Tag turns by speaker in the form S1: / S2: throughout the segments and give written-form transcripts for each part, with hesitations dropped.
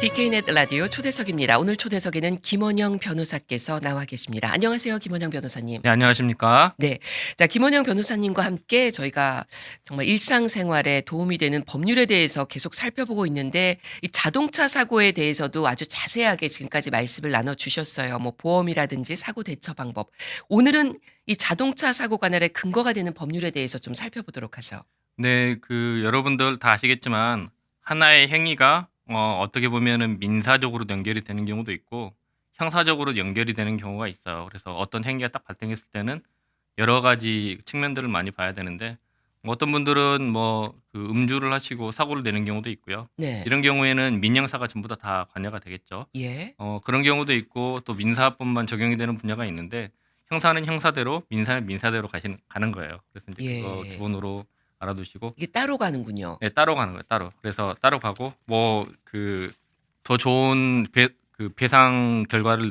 S1: DK넷 라디오 초대석입니다. 오늘 초대석에는 김원영 변호사께서 나와 계십니다. 안녕하세요, 김원영 변호사님.
S2: 네, 안녕하십니까?
S1: 네. 자, 김원영 변호사님과 함께 저희가 정말 일상생활에 도움이 되는 법률에 대해서 계속 살펴보고 있는데 이 자동차 사고에 대해서도 아주 자세하게 지금까지 말씀을 나눠 주셨어요. 뭐 보험이라든지 사고 대처 방법. 오늘은 이 자동차 사고 관할의 근거가 되는 법률에 대해서 좀 살펴보도록 하죠.
S2: 네, 여러분들 다 아시겠지만 하나의 행위가 어떻게 보면은 민사적으로 연결이 되는 경우도 있고 형사적으로 연결이 되는 경우가 있어요. 그래서 어떤 행위가 딱 발생했을 때는 여러 가지 측면들을 많이 봐야 되는데 어떤 분들은 음주를 하시고 사고를 내는 경우도 있고요.
S1: 네.
S2: 이런 경우에는 민형사가 전부 다 관여가 되겠죠.
S1: 예.
S2: 그런 경우도 있고 또 민사법만 적용이 되는 분야가 있는데 형사는 형사대로 민사는 민사대로 가는 거예요. 그래서 이제 그거
S1: 예.
S2: 기본으로 알아두시고
S1: 이게 따로 가는군요.
S2: 네, 따로 가는 거예요. 따로. 그래서 따로 가고 더 좋은 배상 결과를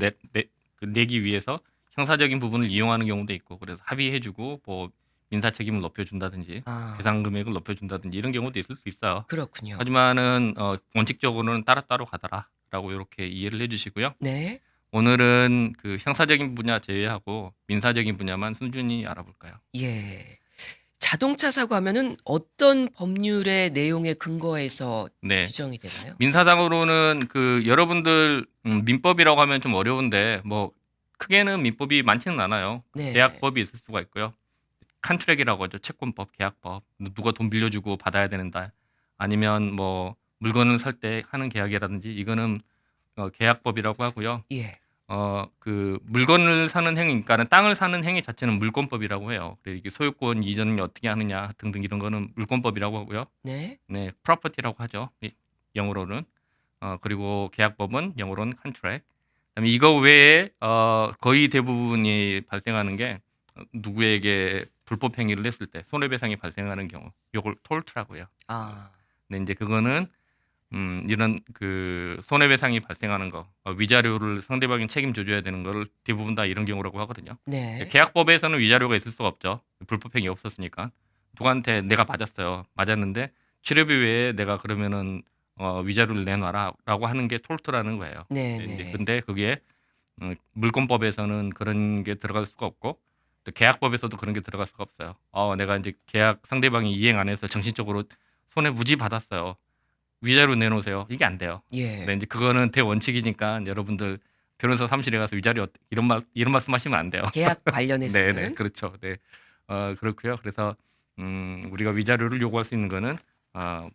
S2: 내기 위해서 형사적인 부분을 이용하는 경우도 있고 그래서 합의해주고 뭐 민사 책임을 높여준다든지
S1: 아,
S2: 배상 금액을 높여준다든지 이런 경우도 있을 수 있어요.
S1: 그렇군요.
S2: 하지만은 원칙적으로는 따로 가더라라고 이렇게 이해를 해주시고요.
S1: 네.
S2: 오늘은 그 형사적인 분야 제외하고 민사적인 분야만 순전히 알아볼까요?
S1: 예. 자동차 사고 하면은 어떤 법률의 내용에 근거해서
S2: 네.
S1: 규정이 되나요?
S2: 민사상으로는 여러분들 민법이라고 하면 좀 어려운데 뭐 크게는 민법이 많지는 않아요.
S1: 네.
S2: 계약법이 있을 수가 있고요. 컨트랙이라고 하죠. 채권법, 계약법. 누가 돈 빌려주고 받아야 되는다. 아니면 뭐 물건을 살 때 하는 계약이라든지 이거는 계약법이라고 하고요.
S1: 예.
S2: 물건을 사는 행위, 그러니까 땅을 사는 행위 자체는 물권법이라고 해요. 그리고 이게 소유권 이전을 어떻게 하느냐 등등 이런 거는 물권법이라고 하고요.
S1: 네.
S2: 네, 프로퍼티라고 하죠. 영어로는. 그리고 계약법은 영어로는 contract. 그다음에 이거 외에 거의 대부분이 발생하는 게 누구에게 불법 행위를 했을 때 손해배상이 발생하는 경우, 이걸 톨트라고 해요.
S1: 아,
S2: 근데 이제 그거는 이런 손해배상이 발생하는 거, 위자료를 상대방이 책임져줘야 되는 거를 대부분 다 이런 경우라고 하거든요.
S1: 네.
S2: 계약법에서는 위자료가 있을 수가 없죠. 불법 행위 없었으니까. 누구한테 내가 맞았어요. 맞았는데 치료비 외에 내가 그러면은 위자료를 내놔라라고 하는 게 톨트라는 거예요.
S1: 네,
S2: 이제
S1: 네.
S2: 근데 그게 물권법에서는 그런 게 들어갈 수가 없고 또 계약법에서도 그런 게 들어갈 수가 없어요. 내가 이제 계약 상대방이 이행 안 해서 정신적으로 손해 무지 받았어요. 위자료 내놓으세요. 이게 안 돼요.
S1: 예.
S2: 근데 이제 그거는 대원칙이니까 여러분들 변호사 사무실에 가서 위자료 이런 말씀하시면 안 돼요.
S1: 계약
S2: 네,
S1: 관련해서는
S2: 그렇죠. 네, 그렇고요. 그래서 우리가 위자료를 요구할 수 있는 거는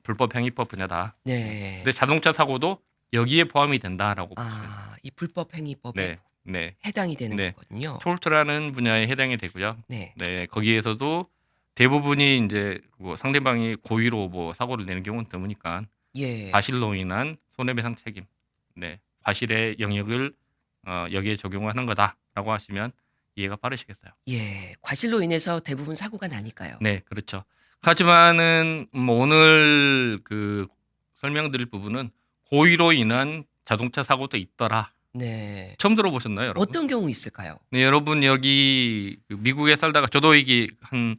S2: 불법 행위법 분야다.
S1: 네.
S2: 근데 자동차 사고도 여기에 포함이 된다라고 보시면 돼요.
S1: 아, 이 불법 행위법에
S2: 네, 네,
S1: 해당이 되는
S2: 네.
S1: 거거든요.
S2: 톨트라는 분야에 해당이 되고요.
S1: 네.
S2: 네, 거기에서도 대부분이 이제 뭐 상대방이 고의로 뭐 사고를 내는 경우는 드무니까
S1: 예.
S2: 과실로 인한 손해배상 책임, 네, 과실의 영역을 여기에 적용하는 거다라고 하시면 이해가 빠르시겠어요.
S1: 예. 과실로 인해서 대부분 사고가 나니까요.
S2: 네, 그렇죠. 하지만은 오늘 설명드릴 부분은 고의로 인한 자동차 사고도 있더라.
S1: 네.
S2: 처음 들어보셨나요, 여러분?
S1: 어떤 경우 있을까요?
S2: 네, 여러분 여기 미국에 살다가 저도 이게 한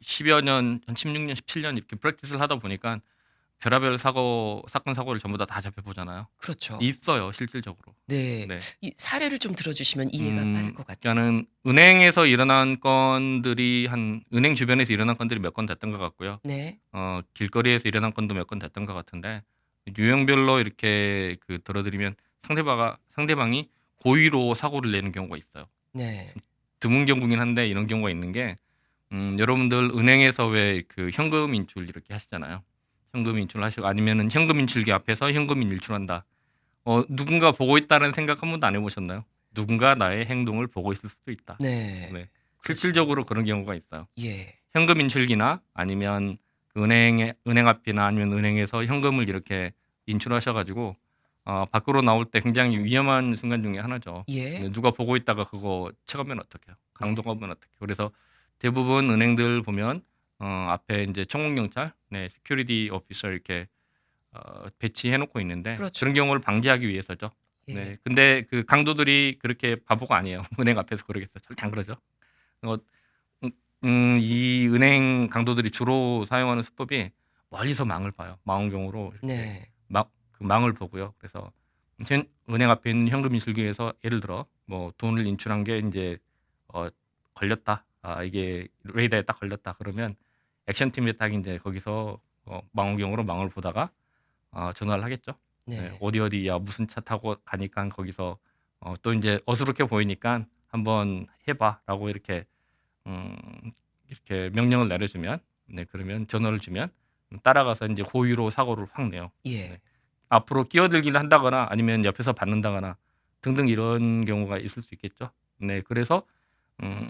S2: 10여 년, 한 16년, 17년 이렇게 프랙티스를 하다 보니까 별의별 사건 사고를 전부 다 잡혀보잖아요.
S1: 그렇죠.
S2: 있어요, 실질적으로.
S1: 네.
S2: 네.
S1: 이 사례를 좀 들어주시면 이해가 빠를 것 같아요.
S2: 그러니까는 은행에서 일어난 건들이 은행 주변에서 일어난 건들이 몇 건 됐던 것 같고요.
S1: 네.
S2: 길거리에서 일어난 건도 몇 건 됐던 것 같은데 유형별로 이렇게 들어드리면 상대방이 고의로 사고를 내는 경우가 있어요.
S1: 네.
S2: 드문 경우긴 한데 이런 경우가 있는 게 여러분들 은행에서 왜 현금 인출 이렇게 하시잖아요. 현금 인출하시고 아니면은 현금 인출기 앞에서 현금이 일출한다. 누군가 보고 있다는 생각 한 번도 안 해보셨나요? 누군가 나의 행동을 보고 있을 수도 있다.
S1: 네.
S2: 네. 실질적으로 그런 경우가 있어요.
S1: 예.
S2: 현금 인출기나 아니면 은행 앞이나 아니면 은행에서 현금을 이렇게 인출하셔가지고 밖으로 나올 때 굉장히 위험한 순간 중에 하나죠.
S1: 예.
S2: 네, 누가 보고 있다가 그거 체감하면 어떡해요? 강도가면 어떡해요? 그래서 대부분 은행들 보면 앞에 이제 청공경찰, 네, 시큐리티 오피서 이렇게 배치해 놓고 있는데
S1: 그렇죠.
S2: 그런 경우를 방지하기 위해서죠.
S1: 예.
S2: 네. 근데 강도들이 그렇게 바보가 아니에요. 은행 앞에서 그러겠어요. 절대 안 그러죠. 어, 이 은행 강도들이 주로 사용하는 수법이 멀리서 망을 봐요. 망원경으로 이렇게
S1: 네.
S2: 그 망을 보고요. 그래서 은행 앞에 있는 현금 인출기에서 예를 들어 뭐 돈을 인출한 게 이제 걸렸다. 이게 레이더에 딱 걸렸다. 그러면 액션팀이 딱 이제 거기서 망원경으로 망을 보다가 전화를 하겠죠. 네,
S1: 네.
S2: 어디야 무슨 차 타고 가니까 거기서 또 이제 어수룩해 보이니까 한번 해봐라고 음, 이렇게 명령을 내려주면, 네, 그러면 전화를 주면 따라가서 이제 고의로 사고를 확 내요.
S1: 예.
S2: 네. 앞으로 끼어들기를 한다거나 아니면 옆에서 받는다거나 등등 이런 경우가 있을 수 있겠죠. 네, 그래서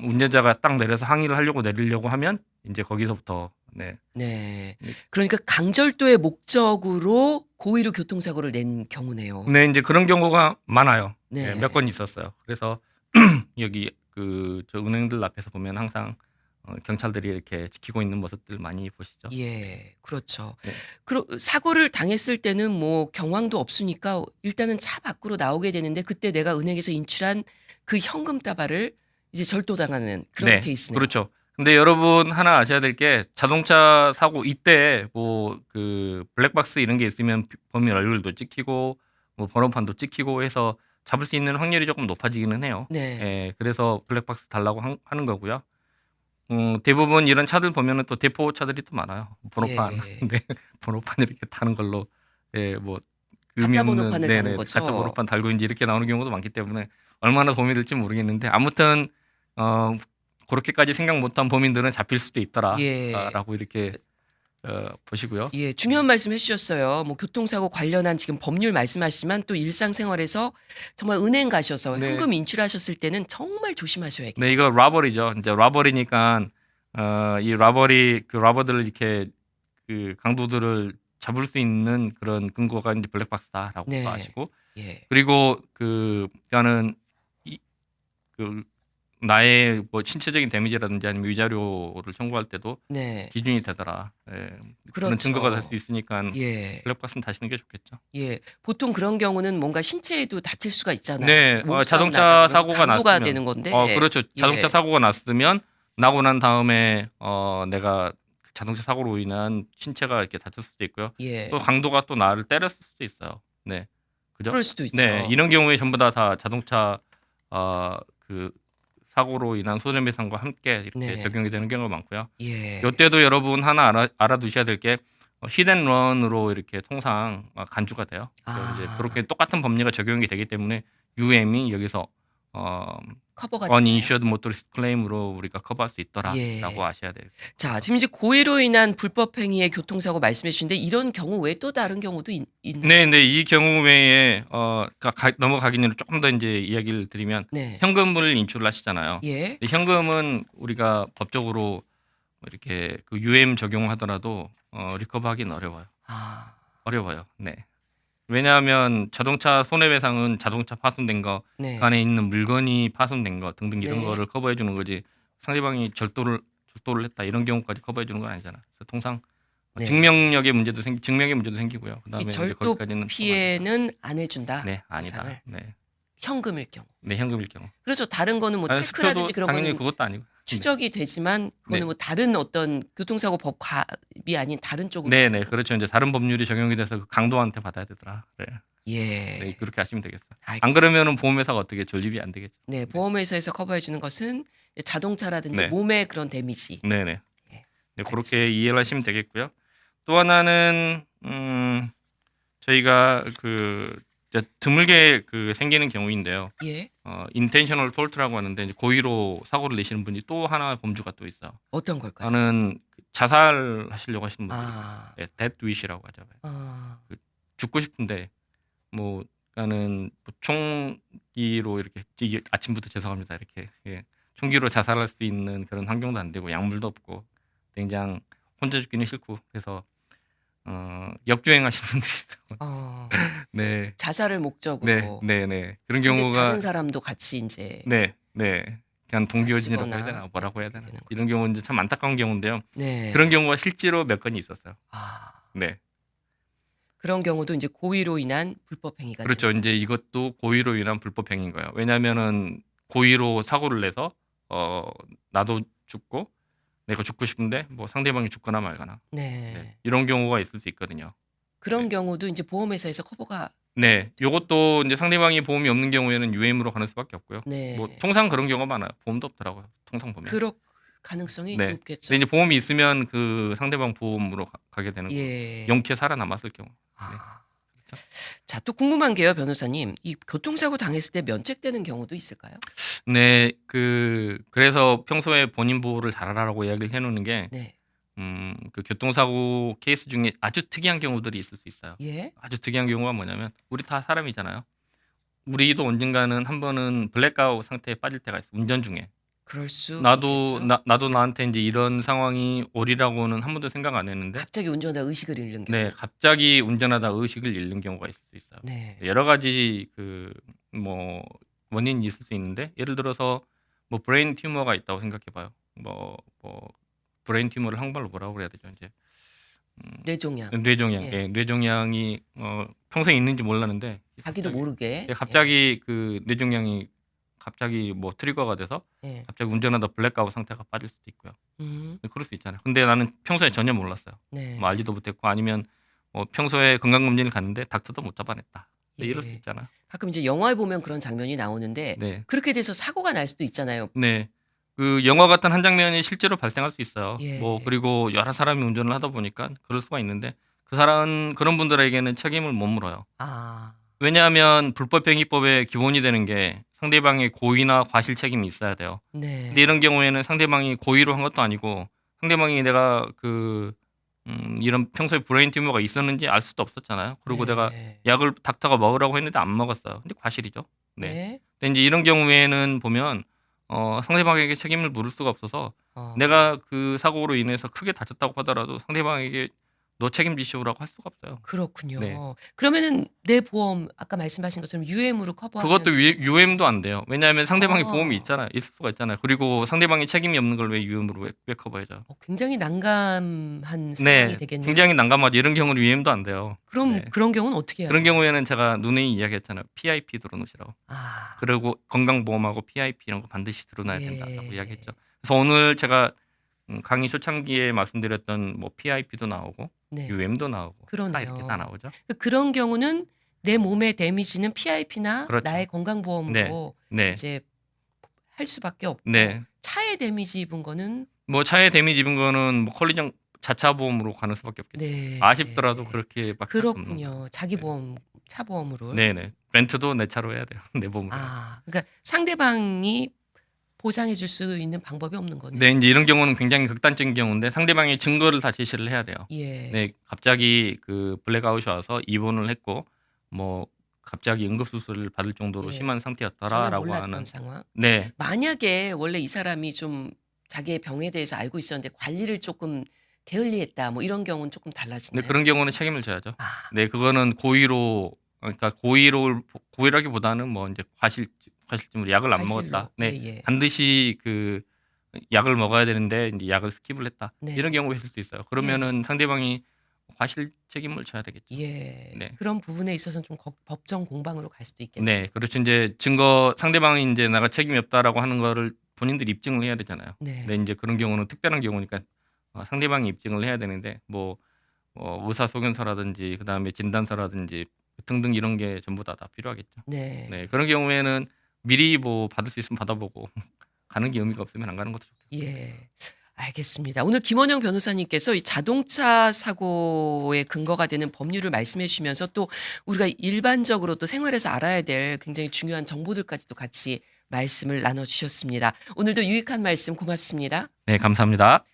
S2: 운전자가 딱 내려서 항의를 내리려고 하면 이제 거기서부터 네,
S1: 네.
S2: 네.
S1: 그러니까 강절도의 목적으로 고의로 교통사고를 낸 경우네요.
S2: 네, 이제 그런 경우가 많아요.
S1: 네.
S2: 네, 몇 건 있었어요. 그래서 여기 저 은행들 앞에서 보면 항상 경찰들이 이렇게 지키고 있는 모습들 많이 보시죠.
S1: 예. 그렇죠.
S2: 네.
S1: 사고를 당했을 때는 뭐 경황도 없으니까 일단은 차 밖으로 나오게 되는데 그때 내가 은행에서 인출한 그 현금 다발을 이제 절도당하는 그런
S2: 네,
S1: 케이스네요.
S2: 그렇죠. 근데 여러분 하나 아셔야 될 게 자동차 사고 이때 뭐 그 블랙박스 이런 게 있으면 범인 얼굴도 찍히고 뭐 번호판도 찍히고 해서 잡을 수 있는 확률이 조금 높아지기는 해요.
S1: 네.
S2: 예, 그래서 블랙박스 달라고 하는 거고요. 대부분 이런 차들 보면은 또 대포 차들이 또 많아요. 번호판,
S1: 예.
S2: 네, 번호판 이렇게 다는 걸로, 예, 뭐 의미
S1: 가짜
S2: 없는,
S1: 번호판을
S2: 네네,
S1: 다는 거죠.
S2: 가짜 번호판 달고 이제 이렇게 나오는 경우도 많기 때문에 얼마나 도움이 될지 모르겠는데 아무튼 그렇게까지 생각 못한 범인들은 잡힐 수도 있더라라고
S1: 예.
S2: 이렇게 보시고요.
S1: 예, 중요한 말씀 해주셨어요. 뭐 교통사고 관련한 지금 법률 말씀하시지만 또 일상생활에서 정말 은행 가셔서
S2: 네.
S1: 현금 인출하셨을 때는 정말 조심하셔야겠네요.
S2: 네, 이거 라버리죠. 이제 라버리니까 이 라버들을 이렇게 그 강도들을 잡을 수 있는 그런 근거가 이제 블랙박스다라고
S1: 네.
S2: 아시고,
S1: 예.
S2: 그리고 그러니까는 그 나의 뭐 신체적인 데미지라든지 아니면 위자료를 청구할 때도
S1: 네.
S2: 기준이 되더라. 예. 그런
S1: 그렇죠.
S2: 증거가 될 수 있으니까
S1: 예.
S2: 블랙박스는 다시는 게 좋겠죠.
S1: 예. 보통 그런 경우는 뭔가 신체에도 다칠 수가 있잖아요.
S2: 네,
S1: 몸싸움
S2: 자동차
S1: 나가면
S2: 사고가
S1: 강도가
S2: 났으면
S1: 되는 건데.
S2: 그렇죠. 자동차
S1: 예.
S2: 사고가 났으면 나고 난 다음에 내가 자동차 사고로 인한 신체가 이렇게 다쳤을 수도 있고요.
S1: 예.
S2: 또 강도가 또 나를 때렸을 수도 있어요. 네, 그죠?
S1: 그럴 수도 있죠.
S2: 네, 이런 경우에 전부 다 자동차 그 사고로 인한 손해배상과 함께 이렇게
S1: 네.
S2: 적용이 되는 경우가 많고요.
S1: 예.
S2: 이때도 여러분 하나 알아두셔야 될 게 히든런으로 이렇게 통상 간주가 돼요. 그래서 이제 그렇게 똑같은 법리가 적용이 되기 때문에 UM이 여기서
S1: 커버가 되나요?
S2: uninsured motorist claim으로 우리가 커버할 수 있더라라고
S1: 예.
S2: 아셔야 돼요.
S1: 자, 지금 이제 고의로 인한 불법 행위의 교통사고 말씀해 주신데 이런 경우 외에 또 다른 경우도 있나요?
S2: 네, 네, 이 경우 외에 넘어가기 전에 조금 더 이제 이야기를 드리면
S1: 네.
S2: 현금을 인출을 하시잖아요.
S1: 예.
S2: 근데 현금은 우리가 법적으로 이렇게 그 UM 적용하더라도 리커버하기는 어려워요. 네. 왜냐하면 자동차 손해배상은 자동차 파손된 거,
S1: 네.
S2: 그 안에 있는 물건이 파손된 거 등등 이런
S1: 네.
S2: 거를 커버해 주는 거지 상대방이 절도를 했다 이런 경우까지 커버해 주는 건 아니잖아. 그래서 통상
S1: 네.
S2: 증명의 문제도 생기고요. 그다음에
S1: 이
S2: 이제
S1: 절도
S2: 거기까지는
S1: 피해는 안 해준다.
S2: 네, 아니다.
S1: 보상을.
S2: 네,
S1: 현금일 경우.
S2: 네, 현금일 경우.
S1: 그렇죠. 다른 거는 뭐 체크라든지
S2: 스표도
S1: 그런
S2: 당연히
S1: 거는
S2: 그것도 아니고.
S1: 추적이 되지만 그거는
S2: 네.
S1: 뭐 다른 어떤 교통사고 법이 아닌 다른 쪽으로.
S2: 네, 네, 그렇죠. 이제 다른 법률이 적용이 돼서 그 강도한테 받아야 되더라. 네,
S1: 예.
S2: 네, 그렇게 하시면 되겠어요.
S1: 알겠습니다.
S2: 안 그러면은 보험회사가 어떻게 존립이 안 되겠죠.
S1: 네, 보험회사에서 커버해 주는 것은 자동차라든지
S2: 네.
S1: 몸의 그런 데미지.
S2: 네, 네.
S1: 예.
S2: 네, 그렇게 이해를 하시면 되겠고요. 또 하나는 저희가 이제 드물게 생기는 경우인데요.
S1: 예.
S2: intentional fault라고 하는데 이제 고의로 사고를 내시는 분이 또 하나 범주가 또 있어요.
S1: 어떤 걸까요?
S2: 저는 자살하시려고 하시는 분들, 네, death wish라고 하죠. 죽고 싶은데 그러니까는 총기로 이게 아침부터 죄송합니다. 이렇게 총기로 자살할 수 있는 그런 환경도 안 되고 약물도 없고 굉장히 혼자 죽기는 싫고 그래서 역주행하시는 분들이 있어요. 네.
S1: 자살을 목적으로.
S2: 네. 그런
S1: 근데
S2: 경우가
S1: 다른 사람도 같이 이제.
S2: 네. 그냥 동기어진이라고 해야
S1: 다치거나
S2: 되나 뭐라고 해야 되나
S1: 되는 거죠.
S2: 이런 경우는 이제 참 안타까운 경우인데요.
S1: 네.
S2: 그런 경우가 실제로 몇 건이 있었어요. 네.
S1: 그런 경우도 이제 고의로 인한 불법 행위가.
S2: 그렇죠.
S1: 되는
S2: 이제 이것도 고의로 인한 불법 행위인 거예요. 왜냐하면은 고의로 사고를 내서 나도 죽고 내가 죽고 싶은데 뭐 상대방이 죽거나 말거나
S1: 네.
S2: 네. 이런 경우가 있을 수 있거든요.
S1: 그런 경우도 이제 보험회사에서 커버가
S2: 네, 요것도 이제 상대방이 보험이 없는 경우에는 UM으로 가는 수밖에 없고요.
S1: 네.
S2: 뭐 통상 그런 경우가 많아요. 보험도 없더라고요. 통상 보면.
S1: 그럴 가능성이
S2: 네.
S1: 높겠죠.
S2: 근데 이제 보험이 있으면 그 상대방 보험으로 가게 되는 거예요.
S1: 예.
S2: 영키에 살아남았을 경우.
S1: 아.
S2: 그렇죠.
S1: 자, 또 궁금한 게요, 변호사님. 이 교통사고 당했을 때 면책되는 경우도 있을까요?
S2: 네, 그래서 평소에 본인 보호를 잘하라고 이야기를 해놓는 게,
S1: 네.
S2: 그 교통사고 케이스 중에 아주 특이한 경우들이 있을 수 있어요.
S1: 예.
S2: 아주 특이한 경우가 뭐냐면, 우리 다 사람이잖아요. 우리도 언젠가는 한 번은 블랙아웃 상태에 빠질 때가 있어. 운전 중에.
S1: 그럴 수
S2: 나도
S1: 있겠죠.
S2: 나도 나한테 이제 이런 상황이 오리라고는 한 번도 생각 안 했는데,
S1: 갑자기 운전하다 의식을 잃는 경우.
S2: 네, 갑자기 운전하다 의식을 잃는 경우가 있을 수 있어요.
S1: 네.
S2: 여러 가지 뭐 원인이 있을 수 있는데, 예를 들어서 뭐 브레인 튜머가 있다고 생각해봐요. 뭐 브레인 튜머를 한국말로 뭐라고 그래야 되죠? 이제
S1: 뇌종양.
S2: 뇌종양,
S1: 예.
S2: 예, 뇌종양이 평소에 있는지 몰랐는데
S1: 자기도 모르게.
S2: 갑자기 그 뇌종양이 갑자기 뭐 트리거가 돼서
S1: 예.
S2: 갑자기 운전하다 블랙아웃 상태가 빠질 수도 있고요.
S1: 음.
S2: 그럴 수 있잖아요. 근데 나는 평소에 전혀 몰랐어요.
S1: 네.
S2: 뭐 알지도 못했고, 아니면 평소에 건강검진을 갔는데 닥터도 못 잡아냈다. 이럴 수
S1: 예.
S2: 있잖아요.
S1: 가끔 이제 영화에 보면 그런 장면이 나오는데
S2: 네,
S1: 그렇게 돼서 사고가 날 수도 있잖아요.
S2: 네. 그 영화 같은 한 장면이 실제로 발생할 수 있어요.
S1: 예.
S2: 뭐 그리고 여러 사람이 운전을 하다 보니까 그럴 수가 있는데, 그런 분들에게는 책임을 못 물어요.
S1: 아.
S2: 왜냐하면 불법행위법의 기본이 되는 게 상대방의 고의나 과실 책임이 있어야 돼요.
S1: 네.
S2: 근데 이런 경우에는 상대방이 고의로 한 것도 아니고, 상대방이 내가 이런 평소에 브레인 튜머가 있었는지 알 수도 없었잖아요. 그리고
S1: 네.
S2: 내가 약을 닥터가 먹으라고 했는데 안 먹었어요. 근데 과실이죠. 네.
S1: 네.
S2: 근데 이제 이런 경우에는 보면 상대방에게 책임을 물을 수가 없어서, 내가 그 사고로 인해서 크게 다쳤다고 하더라도 상대방에게 너 책임지시오라고 할 수가 없어요.
S1: 그렇군요.
S2: 네.
S1: 그러면은 내 보험 아까 말씀하신 것처럼 UM으로 커버하면
S2: 그것도 UM도 안 돼요. 왜냐하면 상대방이
S1: 아.
S2: 보험이 있잖아요. 있을 수가 있잖아요. 그리고 상대방이 책임이 없는 걸 왜 UM으로 왜 커버해줘?
S1: 굉장히 난감한 상황이
S2: 네,
S1: 되겠네요.
S2: 굉장히 난감하죠. 이런 경우는 UM도 안 돼요.
S1: 그럼
S2: 네.
S1: 그런 경우는 어떻게 해야
S2: 그런
S1: 돼요?
S2: 경우에는 제가 누누이 이야기했잖아요. PIP 들어놓으시라고.
S1: 아.
S2: 그리고 건강보험하고 PIP 이런 거 반드시 들어놔야 된다고
S1: 예.
S2: 이야기했죠. 그래서 오늘 제가 강의 초창기에 말씀드렸던 뭐 PIP도 나오고
S1: 네.
S2: UM도 나오고 다
S1: 그러네요.
S2: 이렇게 다 나오죠.
S1: 그런 경우는 내 몸의 데미지는 PIP나
S2: 그렇죠.
S1: 나의 건강보험으로
S2: 네,
S1: 이제 할 수밖에 없고
S2: 네.
S1: 차에 데미지 입은 거는
S2: 뭐 차에 데미지 입은 거는 뭐 컬리전 자차 보험으로 가는 수밖에 없겠죠.
S1: 네.
S2: 아쉽더라도 그렇게밖에 할수 없는 거예요.
S1: 그렇군요. 자기
S2: 네.
S1: 보험, 차 보험으로.
S2: 네네. 렌트도 내 차로 해야 돼요. 내 보험으로.
S1: 아, 그러니까 상대방이 보상해 줄 수 있는 방법이 없는 거네요.
S2: 네, 이제 이런 경우는 굉장히 극단적인 경우인데, 상대방이 증거를 다 제시를 해야 돼요.
S1: 예.
S2: 네, 갑자기 그 블랙아웃이 와서 입원을 했고, 뭐 갑자기 응급수술을 받을 정도로
S1: 예.
S2: 심한
S1: 전혀
S2: 상태였더라라고
S1: 몰랐던
S2: 하는.
S1: 상황.
S2: 네,
S1: 만약에 원래 이 사람이 좀 자기의 병에 대해서 알고 있었는데 관리를 조금 게을리했다. 뭐 이런 경우는 조금
S2: 근데
S1: 달라지나요?
S2: 그런 경우는 책임을 져야죠.
S1: 아,
S2: 네, 그거는 그러니까 고의라기보다는 뭐 이제 과실증으로 약을 안
S1: 과실로.
S2: 먹었다. 네,
S1: 예, 예.
S2: 반드시 그 약을 먹어야 되는데 이제 약을 스킵을 했다.
S1: 네.
S2: 이런 경우가 있을 수 있어요. 그러면은 상대방이 과실 책임을 져야 되겠죠.
S1: 예.
S2: 네.
S1: 그런 부분에 있어서는 좀 법정 공방으로 갈 수도 있겠네요.
S2: 네, 그렇죠. 이제 상대방이 이제 내가 책임이 없다라고 하는 거를 본인들이 입증을 해야 되잖아요.
S1: 네.
S2: 근데 이제 그런 경우는 특별한 경우니까 상대방이 입증을 해야 되는데, 뭐 의사소견서라든지 그다음에 진단서라든지 등등 이런 게 전부 다 필요하겠죠.
S1: 네.
S2: 네, 그런 경우에는 미리 뭐 받을 수 있으면 받아보고 가는 게 의미가 없으면 안 가는 것도 좋겠죠.
S1: 예. 알겠습니다. 오늘 김원영 변호사님께서 이 자동차 사고의 근거가 되는 법률을 말씀해 주시면서 또 우리가 일반적으로 또 생활에서 알아야 될 굉장히 중요한 정보들까지도 같이 말씀을 나눠 주셨습니다. 오늘도 유익한 말씀 고맙습니다.
S2: 네, 감사합니다.